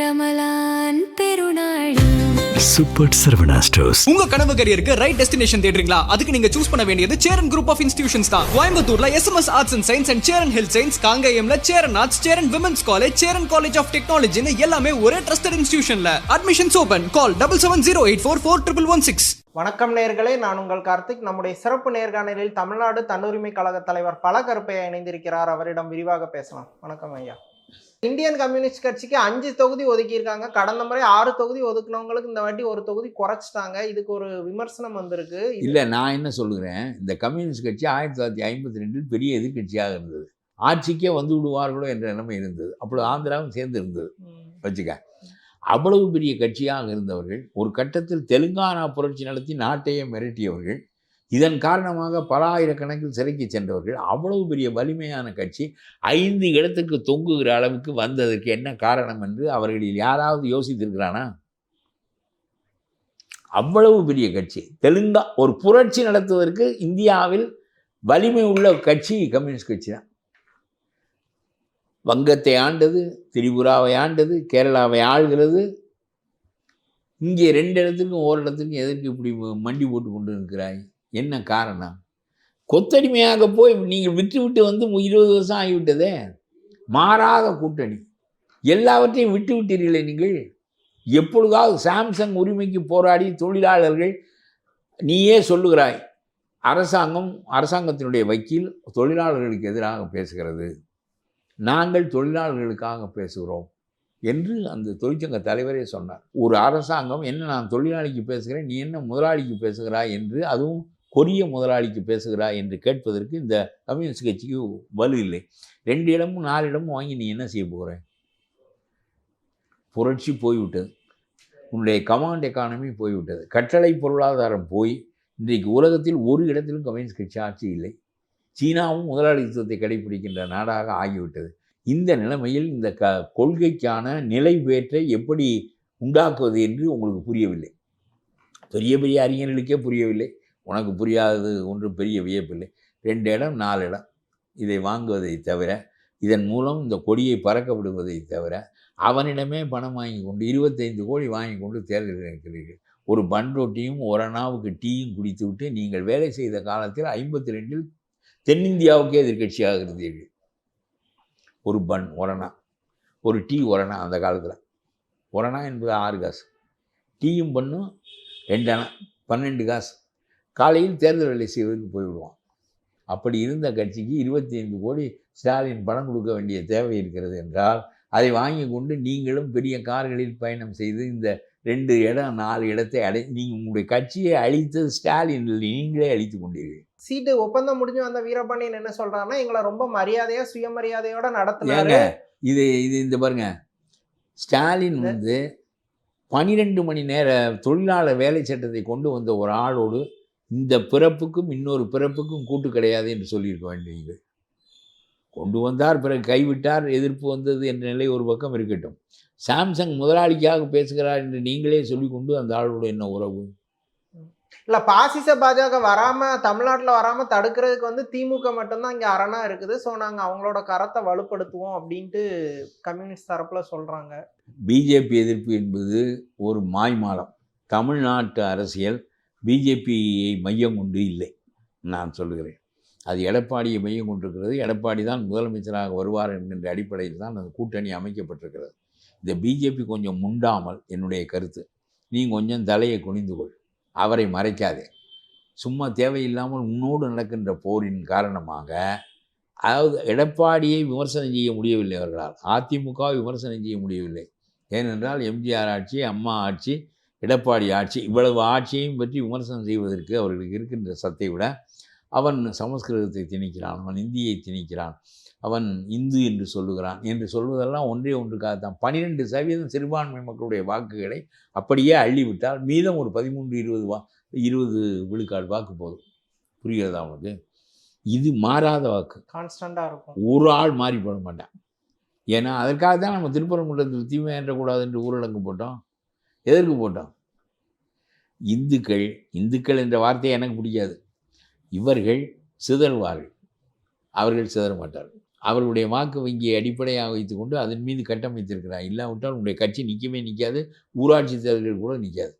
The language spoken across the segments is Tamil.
ரமலான் பெருநாள் சூப்பர் சரவணா ஸ்டோர்ஸ். உங்க கனவு கரியருக்கு ரைட் டெஸ்டினேஷன் தேடுறீங்களா? அதுக்கு நீங்க சூஸ் பண்ண வேண்டியது சேரன் குரூப் ஆஃப் இன்ஸ்டிடியூஷன்ஸ் தான். கோயம்புத்தூர்ல SMS arts and science and Cheran health science, காங்கேயம்ல Cheran arts, Cheran women's college, Cheran college of டெக்னாலஜின்னு எல்லாமே ஒரே ட்ரஸ்டட் இன்ஸ்டிடியூஷன்ல. Admissions open. கால் 7708441116. வணக்கம் நேயர்களே, நான் உங்கள் கார்த்திக். நம்முடைய சிறப்பு நேர்காணலில் தமிழ்நாடு தன்னுரிமை கழக தலைவர் பல கருப்பையா இணைந்திருக்கிறார். அவரிடம் விரிவாக பேசலாம். வணக்கம் ஐயா. இந்தியன் கம்யூனிஸ்ட் கட்சிக்கு 5 தொகுதி ஒதுக்கியிருக்காங்க. கடந்த முறை 6 தொகுதி ஒதுக்குனவங்களுக்கு இந்த வாட்டி ஒரு தொகுதி குறைச்சிட்டாங்க. இதுக்கு ஒரு விமர்சனம் வந்திருக்கு. இல்லை, நான் என்ன சொல்லுகிறேன், இந்த கம்யூனிஸ்ட் கட்சி 1952 பெரிய எதிர்கட்சியாக இருந்தது. ஆட்சிக்கே வந்து விடுவார்களோ என்ற நிலைமை இருந்தது. அப்பொழுது ஆந்திராவும் சேர்ந்து இருந்தது வச்சுக்க. அவ்வளவு பெரிய கட்சியாக இருந்தவர்கள் ஒரு கட்டத்தில் தெலுங்கானா புரட்சி நடத்தி நாட்டையே மிரட்டியவர்கள், இதன் காரணமாக பல ஆயிரக்கணக்கில் சிறைக்கு சென்றவர்கள். அவ்வளவு பெரிய வலிமையான கட்சி 5 இடத்துக்கு தொங்குகிற அளவுக்கு வந்ததற்கு என்ன காரணம் என்று அவர்களில் யாராவது யோசித்திருக்கிறானா? அவ்வளவு பெரிய கட்சி ஒரு புரட்சி நடத்துவதற்கு இந்தியாவில் வலிமை உள்ள கட்சி கம்யூனிஸ்ட் கட்சி தான். வங்கத்தை ஆண்டது, திரிபுராவை ஆண்டது, கேரளாவை ஆள்கிறது. இங்கே 2 இடத்துக்கும் ஓரிடத்துக்கும் எதற்கு இப்படி மண்டி போட்டு கொண்டு இருக்கிறாய்? என்ன காரணம்? கொத்தடிமையாக போய் நீங்கள் விட்டு வந்து 20 வருஷம் ஆகிவிட்டதே. மாறாத கூட்டணி, எல்லாவற்றையும் விட்டு விட்டீர்களே நீங்கள். எப்பொழுதாவது சாம்சங் உரிமைக்கு போராடி தொழிலாளர்கள், நீயே சொல்லுகிறாய், அரசாங்கத்தினுடைய வக்கீல் தொழிலாளர்களுக்கு எதிராக பேசுகிறது, நாங்கள் தொழிலாளர்களுக்காக பேசுகிறோம் என்று அந்த தொழிற்சங்க தலைவரே சொன்னார். ஒரு அரசாங்கம் என்ன, நான் தொழிலாளிக்கு பேசுகிறேன், நீ என்ன முதலாளிக்கு பேசுகிறாய் என்று, அதுவும் கொரிய முதலாளிக்கு பேசுகிறாய் என்று கேட்பதற்கு இந்த கம்யூனிஸ்ட் கட்சிக்கு வலு இல்லை. 2 இடமும் 4 இடமும் வாங்கி நீ என்ன செய்ய போகிற? புரட்சி போய்விட்டது, உன்னுடைய கமாண்ட் எக்கானமி போய்விட்டது, கட்டளை பொருளாதாரம் போய் இன்றைக்கு உலகத்தில் ஒரு இடத்திலும் கம்யூனிஸ்ட் கட்சி ஆட்சி இல்லை. சீனாவும் முதலாளித்துவத்தை கடைபிடிக்கின்ற நாடாக ஆகிவிட்டது. இந்த நிலைமையில் இந்த கொள்கைக்கான நிலைபேற்றை எப்படி உண்டாக்குவது என்று உங்களுக்கு புரியவில்லை. பெரிய பெரிய அறிஞர்களுக்கே புரியவில்லை. உனக்கு புரியாதது ஒன்றும் பெரிய வியப்பில்லை. 2 இடம் 4 இடம் இதை வாங்குவதை தவிர, இதன் மூலம் இந்த கொடியை பறக்க விடுவதை தவிர, அவனிடமே பணம் வாங்கி கொண்டு 25 கோடி வாங்கி கொண்டு தேர்தல் இருக்கிறீர்கள். ஒரு பன் ரொட்டியும் ஒரு அணாவுக்கு டீயும் குடித்து விட்டு நீங்கள் வேலை செய்த காலத்தில் 52இல் தென்னிந்தியாவுக்கே எதிர்கட்சியாக இருந்தீர்கள். ஒரு பன் ஒரணா, ஒரு டீ ஒரணா. அந்த காலத்தில் ஒரணா என்பது 6 காசு, டீயும் பண்ணும் 2 அணா 12 காசு. காலையில் தேர்தல் வேலை செய்வதற்கு போய்விடுவான். அப்படி இருந்த கட்சிக்கு 25 கோடி ஸ்டாலின் பணம் கொடுக்க வேண்டிய தேவை இருக்கிறது என்றால், அதை வாங்கி கொண்டு நீங்களும் பெரிய கார்களில் பயணம் செய்து இந்த 2 இடம் 4 இடத்தை நீங்கள் உங்களுடைய கட்சியை அழித்தது ஸ்டாலின், நீங்களே அழித்து கொண்டீர்கள். சீட்டு ஒப்பந்தம் முடிஞ்சு வந்த வீரபாண்டியன் என்ன சொல்றாங்கன்னா, எங்களை ரொம்ப மரியாதையா சுயமரியாதையோட நடத்துனாங்க. இது இந்த பாருங்க, ஸ்டாலின் 12 மணி நேர தொழிலாளர் வேலை சட்டத்தை கொண்டு வந்த ஒரு ஆளோடு இந்த பிறப்புக்கும் இன்னொரு பிறப்புக்கும் கூட்டு கிடையாது என்று சொல்லியிருக்க வேண்டியது. கொண்டு வந்தார், பிறகு கைவிட்டார், எதிர்ப்பு வந்தது என்ற நிலை ஒரு பக்கம் இருக்கட்டும். சாம்சங் முதலாளிக்காக பேசுகிறார் என்று நீங்களே சொல்லிக்கொண்டு அந்த ஆளோட என்ன உறவு? இல்லை, பாசிச பாஜக வராமல், தமிழ்நாட்டில் வராமல் தடுக்கிறதுக்கு திமுக மட்டும்தான் இங்கே அரணா இருக்குது. ஸோ நாங்கள் அவங்களோட கரத்தை வலுப்படுத்துவோம் அப்படின்ட்டு கம்யூனிஸ்ட் தரப்பில் சொல்கிறாங்க. பிஜேபி எதிர்ப்பு என்பது ஒரு மாய்மாலம். தமிழ்நாட்டு அரசியல் பிஜேபியை மையம் கொண்டு இல்லை, நான் சொல்லுகிறேன். அது எடப்பாடியை மையம் கொண்டிருக்கிறது. எடப்பாடி தான் முதலமைச்சராக வருவார் என்கின்ற அடிப்படையில் தான் அந்த கூட்டணி அமைக்கப்பட்டிருக்கிறது. இந்த பிஜேபி கொஞ்சம் முண்டாமல், என்னுடைய கருத்து, நீ கொஞ்சம் தலையை குனிந்து கொள், அவரை மறைக்காதே. சும்மா தேவையில்லாமல் உன்னோடு நடக்கின்ற போரின் காரணமாக, அதாவது எடப்பாடியை விமர்சனம் செய்ய முடியவில்லை அவர்களால், அதிமுகவை விமர்சனம் செய்ய முடியவில்லை. ஏனென்றால் எம்ஜிஆர் ஆட்சி, அம்மா ஆட்சி, எடப்பாடி ஆட்சி, இவ்வளவு ஆட்சியையும் பற்றி விமர்சனம் செய்வதற்கு அவர்களுக்கு இருக்கின்ற சத்தை விட, அவன் சமஸ்கிருதத்தை திணிக்கிறான், அவன் இந்தியை திணிக்கிறான், அவன் இந்து என்று சொல்லுகிறான் என்று சொல்வதெல்லாம் ஒன்றே ஒன்றுக்காகத்தான். 12% சிறுபான்மை மக்களுடைய வாக்குகளை அப்படியே அள்ளிவிட்டால் மீதம் ஒரு 13-20 விழுக்காடு வாக்கு போதும். புரிகிறதா அவனுக்கு? இது மாறாத வாக்கு, கான்ஸ்டண்ட்டாக இருக்கும். ஒரு ஆள் மாறி போட மாட்டான். ஏன்னா அதற்காக தான் நம்ம திருப்பரங்குன்றத்தில் தீமை ஏற்றக்கூடாது என்று ஊரடங்கு போட்டோம். எதற்கு போட்டோம்? இந்துக்கள் என்ற வார்த்தையை எனக்கு பிடிக்காது. இவர்கள் சிதறுவார்கள், அவர்கள் சிதற மாட்டார்கள். அவர்களுடைய வாக்கு வங்கியை அடிப்படையாக வைத்துக்கொண்டு அதன் மீது கட்டமைத்திருக்கிறார். இல்லாவிட்டால் உன்னுடைய கட்சி நிற்கவே நிற்காது, ஊராட்சி தேர்தல்கள் கூட நிற்காது.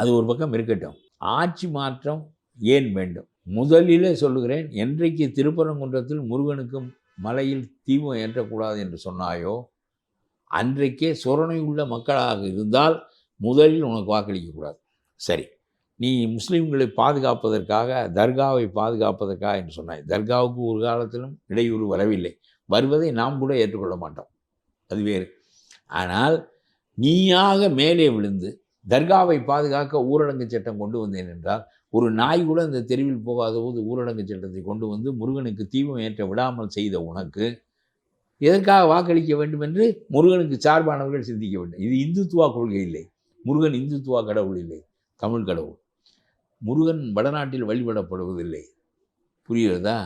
அது ஒரு பக்கம் இருக்கட்டும். ஆட்சி மாற்றம் ஏன் வேண்டும்? முதலிலே சொல்லுகிறேன், என்றைக்கு திருப்பரங்குன்றத்தில் முருகனுக்கும் மலையில் தீபம் ஏற்றக்கூடாது என்று சொன்னாயோ அன்றைக்கே சொரணை உள்ள மக்களாக இருந்தால் முதலில் உனக்கு வாக்களிக்கக்கூடாது. சரி, நீ முஸ்லீம்களை பாதுகாப்பதற்காக, தர்காவை பாதுகாப்பதற்காக என்று சொன்னாய். தர்காவுக்கு ஒரு காலத்திலும் இடையூறு வரவில்லை. வருவதை நாம் கூட ஏற்றுக்கொள்ள மாட்டோம், அது வேறு. ஆனால் நீயாக மேலே விழுந்து தர்காவை பாதுகாக்க ஊரடங்கு சட்டம் கொண்டு வந்தேன் என்றால், ஒரு நாய் கூட இந்த தெருவில் போகாத போது ஊரடங்கு சட்டத்தை கொண்டு வந்து முருகனுக்கு தீபம் ஏற்ற விடாமல் செய்த உனக்கு எதற்காக வாக்களிக்க வேண்டும் என்று முருகனுக்கு சார்பானவர்கள் சிந்திக்க வேண்டும். இது இந்துத்துவா கொள்கை இல்லை. முருகன் இந்துத்துவா கடவுள் இல்லை, தமிழ் கடவுள். முருகன் வடநாட்டில் வழிபடப்படுவதில்லை. புரியுறதா?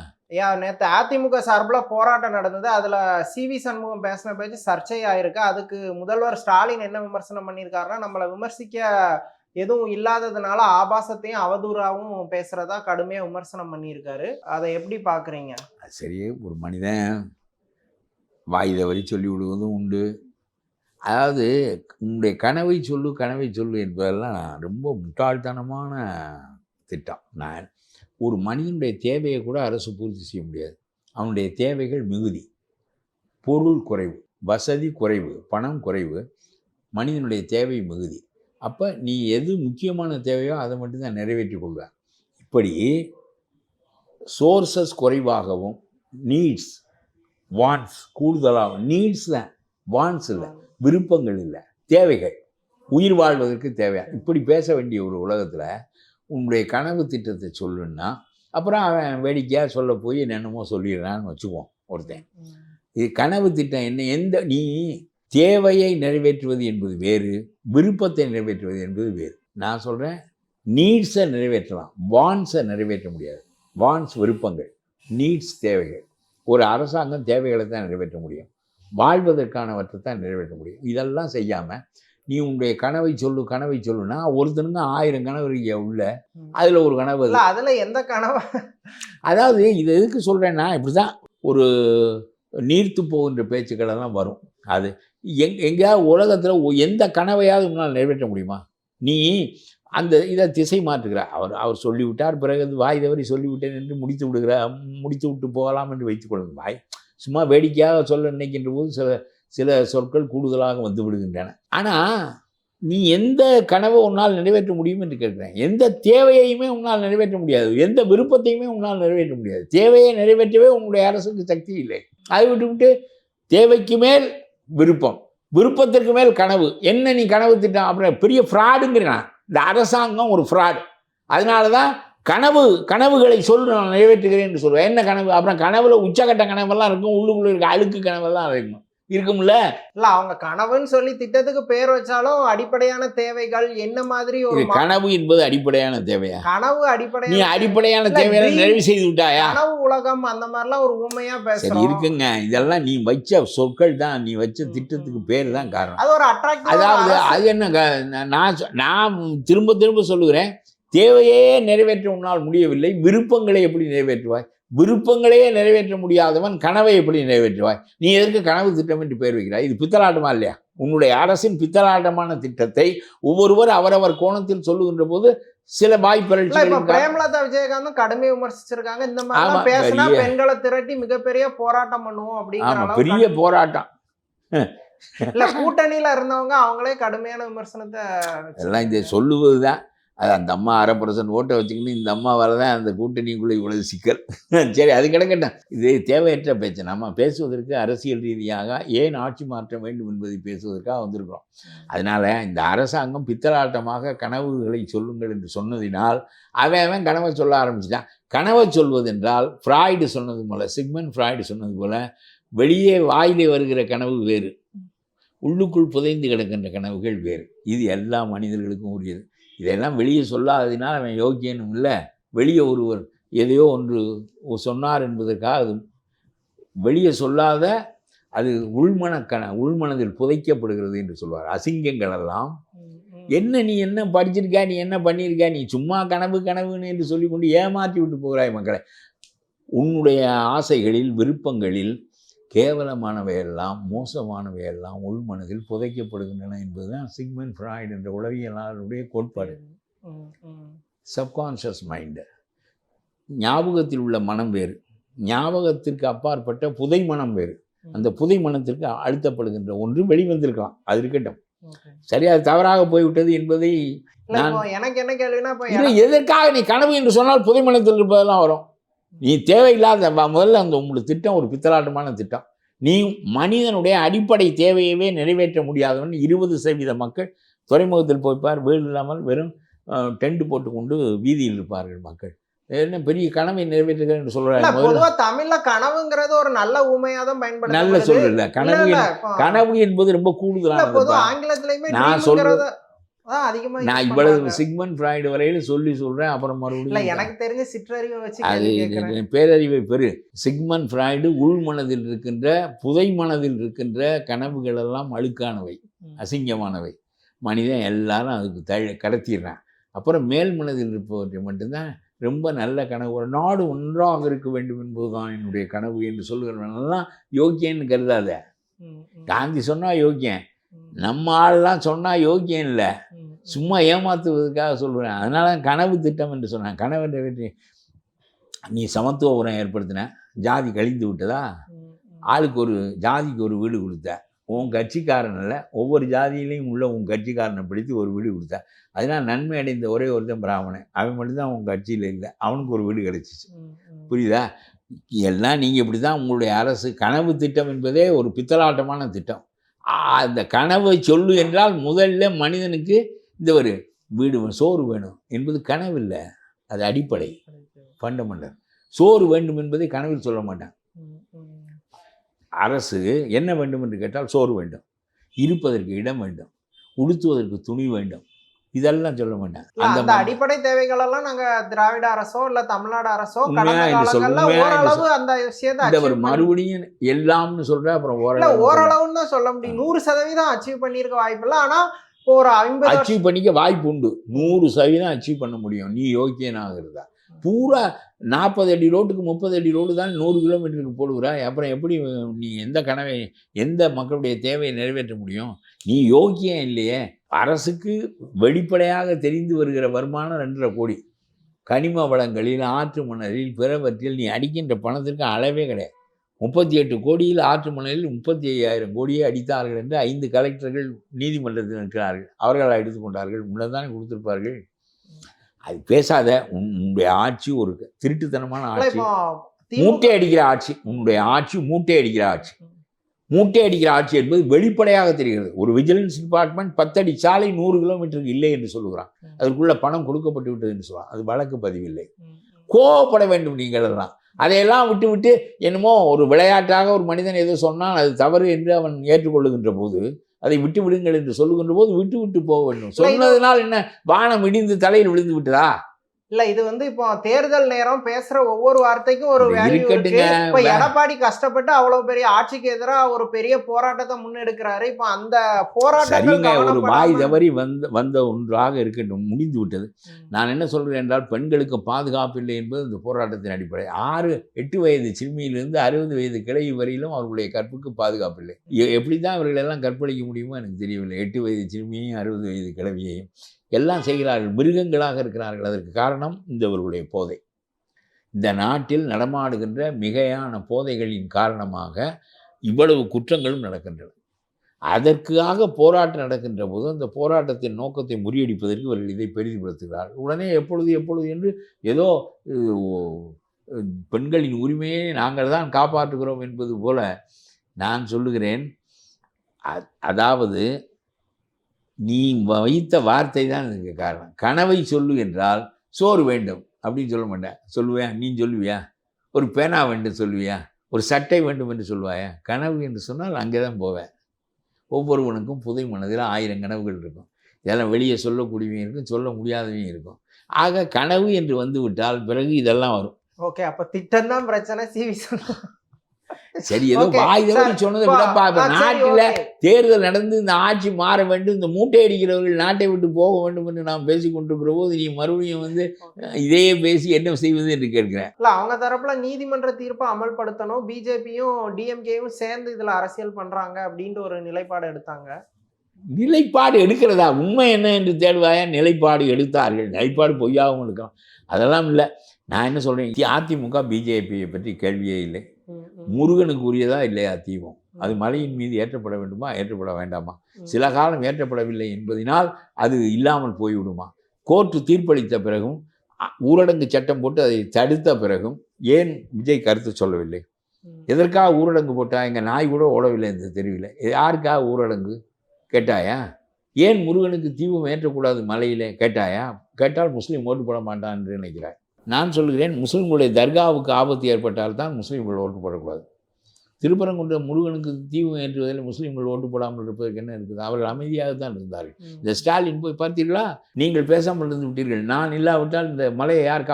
நேற்று அதிமுக சார்பில் போராட்டம் நடந்தது. அதில் CV சண்முகம் பேசின பேச்சு சர்ச்சையாயிருக்கு. அதுக்கு முதல்வர் ஸ்டாலின் என்ன விமர்சனம் பண்ணியிருக்காருன்னா, நம்மளை விமர்சிக்க எதுவும் இல்லாததுனால ஆபாசத்தையும் அவதூறாகவும் பேசுகிறதா கடுமையாக விமர்சனம் பண்ணியிருக்காரு. அதை எப்படி பார்க்குறீங்க? சரியே, ஒரு மனிதன் வாய் தவறி சொல்லி விடுவதும் உண்டு. அதாவது உன்னுடைய கனவை சொல்லு என்பதெல்லாம் ரொம்ப முட்டாள்தனமான திட்டம். நான் ஒரு மனிதனுடைய தேவையை கூட அரசு பூர்த்தி செய்ய முடியாது. அவனுடைய தேவைகள் மிகுதி. பொருள் குறைவு, வசதி குறைவு, பணம் குறைவு, மனிதனுடைய தேவை மிகுதி. அப்போ நீ எது முக்கியமான தேவையோ அதை மட்டும்தான் நிறைவேற்றி கொள்வார். இப்படி சோர்சஸ் குறைவாகவும், நீட்ஸ் வான்ஸ் கூடுதலாகும். நீட்ஸ் தான், வான்ஸ் இல்லை, விருப்பங்கள் இல்லை, தேவைகள், உயிர் வாழ்வதற்கு தேவையா. இப்படி பேச வேண்டிய ஒரு உலகத்தில் உன்னுடைய கனவு திட்டத்தை சொல்லுன்னா அப்புறம் அவன் வேடிக்கையாக சொல்ல போய் என்னென்னமோ சொல்லிடுறான்னு வச்சுக்குவோம் ஒருத்தன். இது கனவு திட்டம் என்ன? எந்த நீ தேவையை நிறைவேற்றுவது என்பது வேறு, விருப்பத்தை நிறைவேற்றுவது என்பது வேறு. நான் சொல்கிறேன், நீட்ஸை நிறைவேற்றலாம், வான்ஸை நிறைவேற்ற முடியாது. வான்ஸ் விருப்பங்கள், நீட்ஸ் தேவைகள். ஒரு அரசாங்கம் தேவைகளை தான் நிறைவேற்ற முடியும், வாழ்வதற்கானவற்றை தான் நிறைவேற்ற முடியும். இதெல்லாம் செய்யாமல் நீ உன்னுடைய கனவை சொல்லுனா ஒருத்தனுங்க 1000 கனவு இருக்க உள்ள, அதில் ஒரு கனவு, அதில் எந்த கனவு? அதாவது இது எதுக்கு சொல்கிறேன்னா, இப்படி தான் ஒரு நீர்த்து போகின்ற பேச்சுக்களெல்லாம் வரும். அது எங்கேயாவது உலகத்தில் எந்த கனவையாவது உன்னால் நிறைவேற்ற முடியுமா? நீ அந்த இதை திசை மாற்றுகிற. அவர் சொல்லிவிட்டார், பிறகு அது வாய் தவறி சொல்லிவிட்டேன் என்று முடித்து விட்டு போகலாம் என்று வைத்துக்கொள்ளுங்க. வாய் சும்மா வேடிக்கையாக சொல்ல நினைக்கின்ற போது சில சொற்கள் கூடுதலாக வந்து விடுகின்றன. ஆனால் நீ எந்த கனவை உன்னால் நிறைவேற்ற முடியும் என்று கேட்குறேன். எந்த தேவையையுமே உன்னால் நிறைவேற்ற முடியாது, எந்த விருப்பத்தையுமே உன்னால் நிறைவேற்ற முடியாது. தேவையை நிறைவேற்றவே உன்னுடைய அரசுக்கு சக்தி இல்லை. அதை விட்டு தேவைக்கு மேல் விருப்பம், விருப்பத்திற்கு மேல் கனவு. என்ன நீ கனவு திட்டம்? அப்புறம் பெரிய ஃப்ராடுங்கிறான் இந்த அரசாங்கம், ஒரு ஃப்ராடு. அதனால தான் கனவுகளை நான் நிறைவேற்றுகிறேன் என்று சொல்லுவேன். என்ன கனவு? அப்புறம் கனவுல உச்சகட்ட கனவெல்லாம் இருக்கும், உள்ளுக்குள்ள இருக்க அழுக்கு கனவெல்லாம் இருக்கும்ல. இல்லை, அவங்க கனவுன்னு சொல்லி திட்டத்துக்கு பேர் வச்சாலும் அடிப்படையான தேவைகள் என்ன மாதிரி ஒரு கனவு என்பது அடிப்படையான தேவையா? கனவு அடிப்படை, நீ அடிப்படையான தேவையை நிறைவு செய்து விட்டாயா? கனவு உலகம் அந்த மாதிரிலாம் ஒரு உண்மையா பேசுறோம். இருக்குங்க, இதெல்லாம் நீ வச்ச சொற்கள் தான், நீ வச்ச திட்டத்துக்கு பேர் தான் காரணம். அது ஒரு அட்ராக்டிவ். அதாவது அது என்ன, நான் திரும்ப சொல்லுகிறேன், தேவையே நிறைவேற்ற உன்னால் முடியவில்லை, விருப்பங்களை எப்படி நிறைவேற்றுவாய்? விருப்பங்களையே நிறைவேற்ற முடியாதவன் கனவை எப்படி நிறைவேற்றுவாய்? நீ எதற்கு கனவு திட்டம் என்று பெயர் வைக்கிறாய்? இது பித்தலாட்டமா இல்லையா? உன்னுடைய அரசின் பித்தலாட்டமான திட்டத்தை ஒவ்வொருவர் அவரவர் கோணத்தில் சொல்லுகின்ற போது சில வாய்ப்புகள். பிரேமலதா விஜயகாந்தும் கடுமையை விமர்சிச்சிருக்காங்க. இந்த மாதிரி பேசினா பெண்களை திரட்டி மிகப்பெரிய போராட்டம் பண்ணுவோம் அப்படிங்கிற பெரிய போராட்டம். இல்ல, கூட்டணியில இருந்தவங்க அவங்களே கடுமையான விமர்சனத்தை எல்லாம் இதை சொல்லுவதுதான். அது அந்த அம்மா 1/2% ஓட்டை வச்சுக்கின்னு இந்த அம்மா வரதான் அந்த கூட்டணிக்குள்ளே இவ்வளவு சிக்கல். சரி, அது கிடக்கட்டும். இது தேவையற்ற பேச்சு. நம்ம பேசுவதற்கு அரசியல் ரீதியாக ஏன் ஆட்சி மாற்ற வேண்டும் என்பதை பேசுவதற்காக வந்திருக்கிறோம். அதனால் இந்த அரசாங்கம் பித்தலாட்டமாக கனவுகளை சொல்லுங்கள் என்று சொன்னதினால் அவன் கனவை சொல்ல ஆரம்பிச்சுட்டான். கனவை சொல்வதென்றால் ஃப்ராய்டு சொன்னது போல், சிக்மண்ட் ஃப்ராய்டு சொன்னது போல், வெளியே வாயிலே வருகிற கனவு வேறு, உள்ளுக்குள் புதைந்து கிடக்கின்ற கனவுகள் வேறு. இது எல்லா மனிதர்களுக்கும் உரியது. இதெல்லாம் வெளியே சொல்லாததினால் அவன் யோக்கியனும் இல்லை. வெளியே ஒருவர் எதையோ ஒன்று சொன்னார் என்பதற்காக அது வெளியே சொல்லாத, அது உள்மனதில் புதைக்கப்படுகிறது என்று சொல்வார். அசிங்கங்கள் எல்லாம் என்ன, நீ என்ன படிச்சிருக்கா, நீ என்ன பண்ணியிருக்கா, நீ சும்மா கனவுன்னு என்று சொல்லிக்கொண்டு ஏமாற்றி விட்டு போகிறாய் மக்களை. உன்னுடைய ஆசைகளில் விருப்பங்களில் கேவலமானவையெல்லாம் மோசமானவையெல்லாம் உள்மனதில் புதைக்கப்படுகின்றன என்பதுதான் சிக்மண்ட் ஃப்ராய்டு என்ற உளவியலாளருடைய கோட்பாடு. சப்கான்ஷியஸ் மைண்டு, ஞாபகத்தில் உள்ள மனம் வேறு, ஞாபகத்திற்கு அப்பாற்பட்ட புதை மனம் வேறு. அந்த புதை மனத்திற்கு அழுத்தப்படுகின்ற ஒன்று வெளிவந்திருக்கலாம், அது இருக்கட்டும். சரி, அது தவறாக போய்விட்டது என்பதை எனக்கு என்ன கேள்வினா, எதற்காக நீ கனவு என்று சொன்னால் புதை மனத்தில் இருப்பதெல்லாம் வரும். நீ தேவையில்லாத முதல்ல அந்த உங்களுக்கு திட்டம் ஒரு பித்தலாட்டமான திட்டம். நீ மனிதனுடைய அடிப்படை தேவையவே நிறைவேற்ற முடியாதவன். 20% மக்கள் துறைமுகத்தில் போய்ப்பார், வீடு இல்லாமல் வெறும் டென்ட் போட்டுக்கொண்டு வீதியில் இருப்பார்கள் மக்கள். என்ன பெரிய கனவை நிறைவேற்றுகிறேன் என்று சொல்றாங்க. பொதுவா தமிழ்ல கனவுங்கிறது ஒரு நல்ல ஊமையா தான் பயன்படுது. நல்ல சொல்லல, கனவு என்பது ரொம்ப கூடுதலானது. ஆங்கிலத்திலயுமே நான் சொல்றது அதிகமா நான் இவ்வளவு சிக்மண்ட் ஃப்ராய்டு வரையில சொல்றேன். அப்புறம் மறுபடியும் எனக்கு தெரிஞ்ச சிற்றறிவை வச்சு அது பேரறிவை பெரு. சிக்மண்ட் ஃப்ராய்டு உள் மனதில் இருக்கின்ற புதை மனதில் இருக்கின்ற கனவுகள் எல்லாம் அழுக்கானவை, அசிங்கமானவை. மனிதன் எல்லாரும் அதுக்கு கடத்திடுறான். அப்புறம் மேல் மனதில் இருப்பவற்றை மட்டும்தான் ரொம்ப நல்ல கனவு. ஒரு நாடு ஒன்றாக இருக்க வேண்டும் என்பதுதான் என்னுடைய கனவு என்று சொல்லுகிறவனெல்லாம் யோக்கியன்னு கருதாத. காந்தி சொன்னா யோக்கியம், நம்ம ஆள்லாம் சொன்னா யோக்கியம் இல்லை, சும்மா ஏமாத்துவதற்காக சொல்கிறேன். அதனால கனவு திட்டம் என்று சொன்னேன். கனவு வெற்றி. நீ சமத்துவ உரம் ஏற்படுத்தின, ஜாதி கழிந்து விட்டதா, ஆளுக்கு ஒரு ஜாதிக்கு ஒரு வீடு கொடுத்த, உன் கட்சிக்காரன் இல்லை ஒவ்வொரு ஜாதியிலையும் உள்ள உன் கட்சிக்காரனை பிடித்து ஒரு வீடு கொடுத்த. அதனால் நன்மை அடைந்த ஒரே ஒருத்தன் பிராமணன், அவன் மட்டும்தான் உன் கட்சியில் இல்லை, அவனுக்கு ஒரு வீடு கிடைச்சிச்சு. புரியுதா? எல்லாம் நீங்கள் இப்படி தான் உங்களுடைய அரசு. கனவு திட்டம் என்பதே ஒரு பித்தலாட்டமான திட்டம். அந்த கனவை சொல்லு என்றால் முதல்ல மனிதனுக்கு இந்த ஒரு வீடு சோறு வேணும் என்பது கனவு இல்லை, அது அடிப்படை, ஃபண்டமெண்டல். சோறு வேண்டும் என்பதை கனவில் சொல்ல மாட்டான். அரசு என்ன வேண்டும் என்று கேட்டால் சோறு வேண்டும், இருப்பதற்கு இடம் வேண்டும், உடுத்துவதற்கு துணி வேண்டும், இதெல்லாம் சொல்ல மாட்டாங்க. அந்த அடிப்படை தேவைகள் எல்லாம் நாங்க திராவிட அரசோ இல்ல தமிழ்நாடு அரசோ மறுபடியும் எல்லாம்னு சொல்ற. அப்புறம் ஓரளவுன்னு தான் சொல்ல முடியும். 100% அச்சீவ் பண்ணிருக்க வாய்ப்பு இல்லை. ஆனா ஒரு 50 அச்சீவ் பண்ணிக்க வாய்ப்பு உண்டு. 100% அச்சீவ் பண்ண முடியும் நீ யோக்கியனாகிறதா. பூரா 40 அடி ரோட்டுக்கு 30 அடி ரோடு தான் 100 கிலோமீட்டருக்கு போடுகிறாய். அப்புறம் எப்படி நீ எந்த கனவை, எந்த மக்களுடைய தேவையை நிறைவேற்ற முடியும்? நீ யோக்கியம் இல்லையே. அரசுக்கு வெளிப்படையாக தெரிந்து வருகிற வருமானம் 2.5 கோடி. கனிம வளங்களில், ஆற்று மணலில், பிறவற்றில் நீ அடிக்கின்ற பணத்திற்கு அளவே கிடையாது. 38 கோடியில் ஆற்று மணலில் 35,000 கோடியை அடித்தார்கள் என்று 5 கலெக்டர்கள் நீதிமன்றத்தில் இருக்கிறார்கள். அவர்கள் எடுத்துக்கொண்டார்கள், முன்னதானே கொடுத்திருப்பார்கள். அது பேசாத. உன்னுடைய ஆட்சி ஒரு திருட்டுத்தனமான ஆட்சி, மூட்டை அடிக்கிற ஆட்சி. உன்னுடைய ஆட்சி மூட்டை அடிக்கிற ஆட்சி. மூட்டை அடிக்கிற ஆட்சி என்பது வெளிப்படையாக தெரிகிறது. ஒரு விஜிலன்ஸ் டிபார்ட்மெண்ட் 10 அடி சாலை 100 கிலோமீட்டருக்கு இல்லை என்று சொல்லுகிறான். அதற்குள்ள பணம் கொடுக்கப்பட்டு விட்டது என்று சொல்கிறான். அது வழக்கு பதிவில்லை. கோவப்பட வேண்டும் நீங்கள் எல்லாம். அதையெல்லாம் விட்டு விட்டு என்னமோ ஒரு விளையாட்டாக ஒரு மனிதன் எதோ சொன்னால் அது தவறு என்று அவன் ஏற்றுக்கொள்ளுகின்ற போது, அதை விட்டு விடுங்கள் என்று சொல்லுகின்ற போது விட்டு விட்டு போக வேண்டும். சொன்னதுனால் என்ன வானம் இடிந்து தலையில் விழுந்து விட்டதா? இல்ல, இது இப்போ தேர்தல் நேரம் பேசுற ஒவ்வொரு வார்த்தைக்கும் ஒரு வேல்யூ இருக்கு. இப்ப எடப்பாடி கஷ்டப்பட்டு அவ்வளவு பெரிய ஆட்சிக்கு எதிராக ஒரு பெரிய போராட்டத்தை முன்னெடுக்கிறாரு. இப்ப அந்த போராட்டம் ஒரு வாய் தவறி வந்த ஒன்றாக இருக்கட்டும், முடிந்து விட்டது. நான் என்ன சொல்கிறேன் என்றால், பெண்களுக்கு பாதுகாப்பு இல்லை என்பது இந்த போராட்டத்தின் அடிப்படை. 6-8 வயது சிறுமியிலிருந்து 60 வயது கிழவி வரையிலும் அவர்களுடைய கற்புக்கு பாதுகாப்பு இல்லை. எப்படி தான் இவர்கள் எல்லாம் கற்பழிக்க முடியுமோ எனக்கு தெரியவில்லை. 8 வயது சிறுமியையும் 60 வயது கிழவியையும் எல்லாம் செய்கிறார்கள். மிருகங்களாக இருக்கிறார்கள். அதற்கு காரணம் இந்தவர்களுடைய போதை. இந்த நாட்டில் நடமாடுகின்ற மிகையான போதைகளின் காரணமாக இவ்வளவு குற்றங்களும் நடக்கின்றன. அதற்காக போராட்டம் நடக்கின்ற போது அந்த போராட்டத்தின் நோக்கத்தை முறியடிப்பதற்கு இவர்கள் இதை பெரிதுபடுத்துகிறார்கள். உடனே எப்பொழுது என்று ஏதோ பெண்களின் உரிமையை நாங்கள் தான் காப்பாற்றுகிறோம் என்பது போல நான் சொல்லுகிறேன். அதாவது நீ வைத்த வார்த்தை தான் இதுக்கு காரணம். கனவை சொல்லு என்றால் சோறு வேண்டும் அப்படின்னு சொல்ல மாட்டேன். சொல்லுவியா? நீ சொல்லுவியா? ஒரு பேனா வேண்டும் சொல்லுவியா? ஒரு சட்டை வேண்டும் என்று சொல்லுவாயா? கனவு என்று சொன்னால் அங்கே தான் போவேன். ஒவ்வொருவனுக்கும் புதை மனதில் 1000 கனவுகள் இருக்கும். இதெல்லாம் வெளியே சொல்லக்கூடியவையும் இருக்கும், சொல்ல முடியாதவையும் இருக்கும். ஆக கனவு என்று வந்து விட்டால் பிறகு இதெல்லாம் வரும். ஓகே, அப்போ திட்டம் தான் பிரச்சனை. சிவி சரி, ஏதோ Okay, வாய் தவறி sir. சொன்னதை இப்போ, விடப்பா. இப்ப சரி, நாட்டுல okay. தேர்தல் நடந்து இந்த ஆட்சி மாற வேண்டும், இந்த மூட்டை அடிக்கிறவர்கள் நாட்டை விட்டு போக வேண்டும் என்று நாம் பேசிக் கொண்டிருக்கிற போது நீ மறுபடியும் இதையே பேசி என்ன செய்வது என்று கேட்கிறேன். இல்ல அவங்க தரப்புல நீதிமன்ற தீர்ப்பை அமல்படுத்தணும், பிஜேபியும் டிஎம்கேயும் சேர்ந்து இதுல அரசியல் பண்றாங்க அப்படின்ற ஒரு நிலைப்பாடு எடுத்தாங்க. நிலைப்பாடு எடுக்கிறதா? உண்மை என்ன என்று தேடுவாயா? நிலைப்பாடு எடுத்தார்கள். நிலைப்பாடு பொய்யாகவும் இருக்கலாம். அதெல்லாம் இல்லை. நான் என்ன சொல்றேன், அதிமுக பிஜேபியை பற்றி கேள்வியே இல்லை. முருகனுக்கு உரியதா இல்லையா தீபம்? அது மலையின் மீது ஏற்றப்பட வேண்டுமா, ஏற்றப்பட வேண்டாமா? சில காலம் ஏற்றப்படவில்லை என்பதனால் அது இல்லாமல் போய்விடுமா? கோர்ட்டு தீர்ப்பளித்த பிறகும் ஊரடங்கு சட்டம் போட்டு அதை தடுத்த பிறகும் ஏன் விஜய் கருத்து சொல்லவில்லை? எதற்காக ஊரடங்கு போட்டா? எங்கள் நாய் கூட ஓடவில்லை இந்த தெருவில். யாருக்காக ஊரடங்கு கேட்டாயா? ஏன் முருகனுக்கு தீபம் ஏற்றக்கூடாது மலையிலே கேட்டாயா? கேட்டால் முஸ்லீம் ஓட்டு போட மாட்டான் என்று நினைக்கிறார். நான் சொல்கிறேன், முஸ்லீம்களுடைய தர்காவுக்கு ஆபத்து ஏற்பட்டால் தான் முஸ்லீம்கள் ஓட்டு போடக்கூடாது. திருப்பரங்குன்றம் முருகனுக்கு தீபம் ஏற்றுவதில் முஸ்லீம்கள் ஓட்டு போடாமல் இருப்பதற்கு என்ன இருக்குது? அவர்கள் அமைதியாகத்தான் இருந்தார்கள். இந்த ஸ்டாலின் போய் பார்த்தீர்களா? நீங்கள் பேசாமல் இருந்து விட்டீர்கள், நான் இல்லாவிட்டால் இந்த மலையை யார்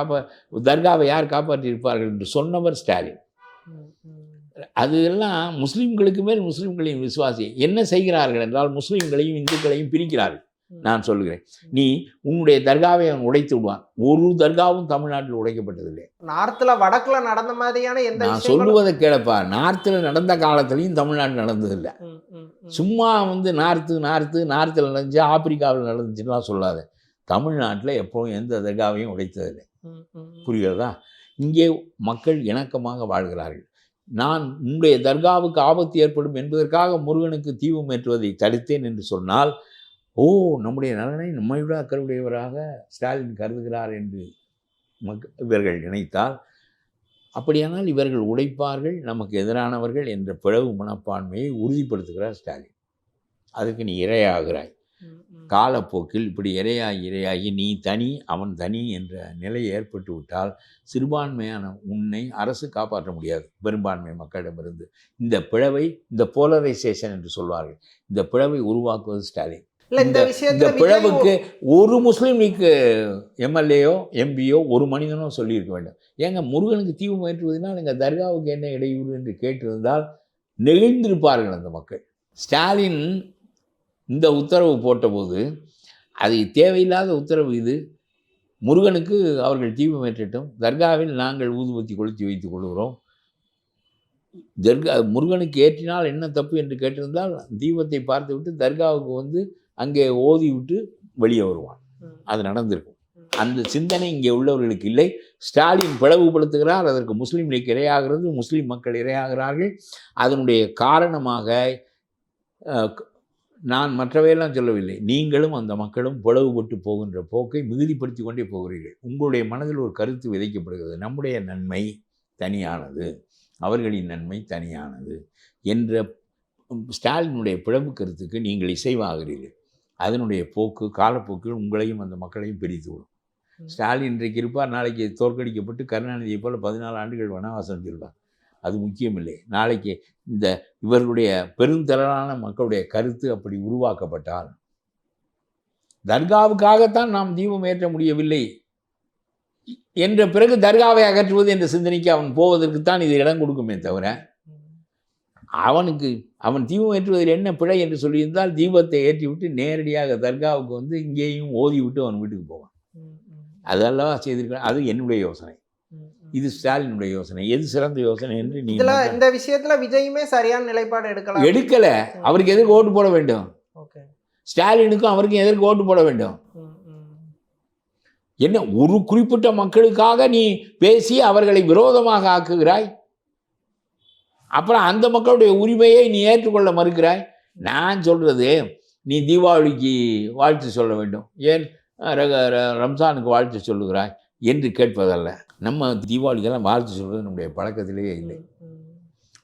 தர்காவை யார் காப்பாற்றி இருப்பார்கள் என்று சொன்னவர் ஸ்டாலின். அது எல்லாம் முஸ்லீம்களுக்கு மேல் முஸ்லீம்களையும் விசுவாசி என்ன செய்கிறார்கள் என்றால் முஸ்லீம்களையும் இந்துக்களையும் பிரிக்கிறார்கள். நான் சொல்லுகிறேன், நீ உன்னுடைய தர்காவை அவன் உடைத்து விடுவான். ஒரு தர்காவும் தமிழ்நாட்டில் உடைக்கப்பட்டதில்லை. நார்த்ல வடக்குல நடந்த மாதிரியான எந்த நான் சொல்லுவதை கேளப்பா. நார்த்தில் நடந்த காலத்திலையும் தமிழ்நாடு நடந்ததில்லை. சும்மா நார்த்தில் நடந்துச்சு, ஆப்பிரிக்காவில் நடந்துச்சுலாம் சொல்லாத. தமிழ்நாட்டில் எப்பவும் எந்த தர்காவையும் உடைத்ததில்லை. புரிகிறதா? இங்கே மக்கள் இணக்கமாக வாழ்கிறார்கள். நான் உன்னுடைய தர்காவுக்கு ஆபத்து ஏற்படும் என்பதற்காக முருகனுக்கு தீபம் ஏற்றுவதை தடுத்தேன் என்று சொன்னால், ஓ, நம்முடைய நலனை நம்மை விட அக்கறையுடையவராக ஸ்டாலின் கருதுகிறார் என்று இவர்கள் நினைத்தால், அப்படியானால் இவர்கள் உடைப்பார்கள், நமக்கு எதிரானவர்கள் என்ற பிளவு மனப்பான்மையை உறுதிப்படுத்துகிறார் ஸ்டாலின். அதுக்கு நீ இரையாகிறாய். காலப்போக்கில் இப்படி இரையாகி நீ தனி அவன் தனி என்ற நிலை ஏற்பட்டு விட்டால் சிறுபான்மையான உன்னை அரசு காப்பாற்ற முடியாது பெரும்பான்மை மக்களிடமிருந்து. இந்த பிளவை, இந்த போலரைசேஷன் என்று சொல்வார்கள், இந்த பிளவை உருவாக்குவது ஸ்டாலின். இந்த பிளவுக்கு ஒரு முஸ்லீம் லீக் எம்எல்ஏயோ எம்பியோ ஒரு மனிதனோ சொல்லியிருக்க வேண்டும். ஏங்க முருகனுக்கு தீபம் ஏற்றுவதனால் எங்கள் தர்காவுக்கு என்ன இடையூறு என்று கேட்டிருந்தால் நெகிழ்ந்திருப்பார்கள் அந்த மக்கள். ஸ்டாலின் இந்த உத்தரவு போட்டபோது அது தேவையில்லாத உத்தரவு. இது முருகனுக்கு அவர்கள் தீபம் ஏற்றட்டும், தர்காவில் நாங்கள் ஊதுபத்தி கொளுத்தி வைத்துக் கொள்கிறோம். முருகனுக்கு ஏற்றினால் என்ன தப்பு என்று கேட்டிருந்தால் தீபத்தை பார்த்து விட்டு தர்காவுக்கு அங்கே ஓதி விட்டு வெளியே வருவான். அது நடந்திருக்கும். அந்த சிந்தனை இங்கே உள்ளவர்களுக்கு இல்லை. ஸ்டாலின் பிளவுபடுத்துகிறார். அதற்கு முஸ்லீம் லீக் இரையாகிறது, முஸ்லீம் மக்கள் இரையாகிறார்கள். அதனுடைய காரணமாக நான் மற்றவையெல்லாம் சொல்லவில்லை, நீங்களும் அந்த மக்களும் பிளவுபட்டு போகின்ற போக்கை மிகுதிப்படுத்தி கொண்டே போகிறீர்கள். உங்களுடைய மனதில் ஒரு கருத்து விதைக்கப்படுகிறது, நம்முடைய நன்மை தனியானது, அவர்களின் நன்மை தனியானது என்ற ஸ்டாலினுடைய பிளவு கருத்துக்கு நீங்கள் இசைவாகிறீர்கள். அதனுடைய போக்கு காலப்போக்கில் உங்களையும் அந்த மக்களையும் பிரித்துவிடும். ஸ்டாலின் இன்றைக்கு இருப்பார், நாளைக்கு தோற்கடிக்கப்பட்டு கருணாநிதியை போல் 14 ஆண்டுகள் வனவாசம் செல்வார். அது முக்கியமில்லை. நாளைக்கு இவர்களுடைய பெருந்திரளான மக்களுடைய கருத்து அப்படி உருவாக்கப்பட்டால், தர்காவுக்காகத்தான் நாம் தீபம் ஏற்ற முடியவில்லை என்ற பிறகு தர்காவை அகற்றுவது என்ற சிந்தனைக்கு அவன் போவதற்குத்தான் இது இடம் கொடுக்குமே தவிர, அவன் தீபம் ஏற்றுவதில் என்ன பிழை என்று சொல்லியிருந்தால் தீபத்தை ஏற்றிவிட்டு நேரடியாக தர்காவுக்கு இங்கேயும் ஓதி விட்டு அவன் வீட்டுக்கு போவான். அதெல்லாம் செய்திருக்க. அது என்னுடைய யோசனை. இது ஸ்டாலினுடைய யோசனை. எது சிறந்த யோசனை என்று நீ இந்த விஷயத்துல விஜயுமே சரியான நிலைப்பாடு எடுக்கல. அவருக்கு எதற்கு ஓட்டு போட வேண்டும்? ஸ்டாலினுக்கும் அவருக்கும் எதற்கு ஓட்டு போட வேண்டும்? என்ன ஒரு குறிப்பிட்ட மக்களுக்காக நீ பேசி அவர்களை விரோதமாக ஆக்குகிறாய். அப்புறம் அந்த மக்களுடைய உரிமையை நீ ஏற்றுக்கொள்ள மறுக்கிறாய். நான் சொல்றது, நீ தீபாவளிக்கு வாழ்த்து சொல்ல வேண்டும், ஏன் ரம்ஜானுக்கு வாழ்த்து சொல்லுகிறாய் என்று கேட்பதல்ல. நம்ம தீபாவளிக்கெல்லாம் வாழ்த்து சொல்வது நம்முடைய பழக்கத்திலேயே இல்லை.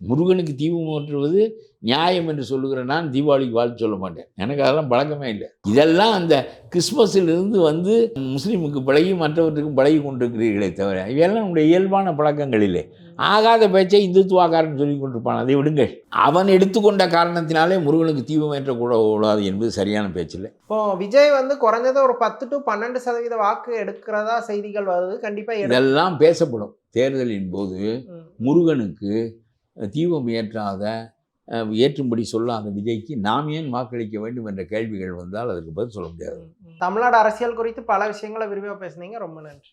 முருகனுக்கு தீபம் ஏற்றுவது நியாயம் என்று சொல்லுகிற நான் தீபாவளிக்கு வாழ்த்து சொல்ல மாட்டேன். எனக்கு அதெல்லாம் பழக்கமே இல்லை. இதெல்லாம் அந்த கிறிஸ்மஸிலிருந்து முஸ்லீமுக்கு பழகி மற்றவற்றுக்கும் பழகி கொண்டிருக்கிறீர்களே தவிர இவையெல்லாம் நம்முடைய இயல்பான பழக்கங்கள் இல்லை. ஆகாத பேச்சை இந்துத்துவாக்காரன் சொல்லி கொண்டிருப்பான், அதை விடுங்கள். அவன் எடுத்துக்கொண்ட காரணத்தினாலே முருகனுக்கு தீபம் ஏற்றக்கூடாது என்பது சரியான பேச்சில்லை. இப்போ விஜய் குறைஞ்சது ஒரு 10 to 12% வாக்கு எடுக்கிறதா செய்திகள் வருது. கண்டிப்பாக இதெல்லாம் பேசப்படும். தேர்தலின் போது முருகனுக்கு தீபம் ஏற்றாத ஏற்றும்படி சொல்லாத விஜய்க்கு நாம் ஏன் வாக்களிக்க வேண்டும் என்ற கேள்விகள் வந்தால் அதற்கு பதில் சொல்ல முடியாது. தமிழ்நாடு அரசியல் குறித்து பல விஷயங்களை விரிவாக பேசுனீங்க. ரொம்ப நன்றி.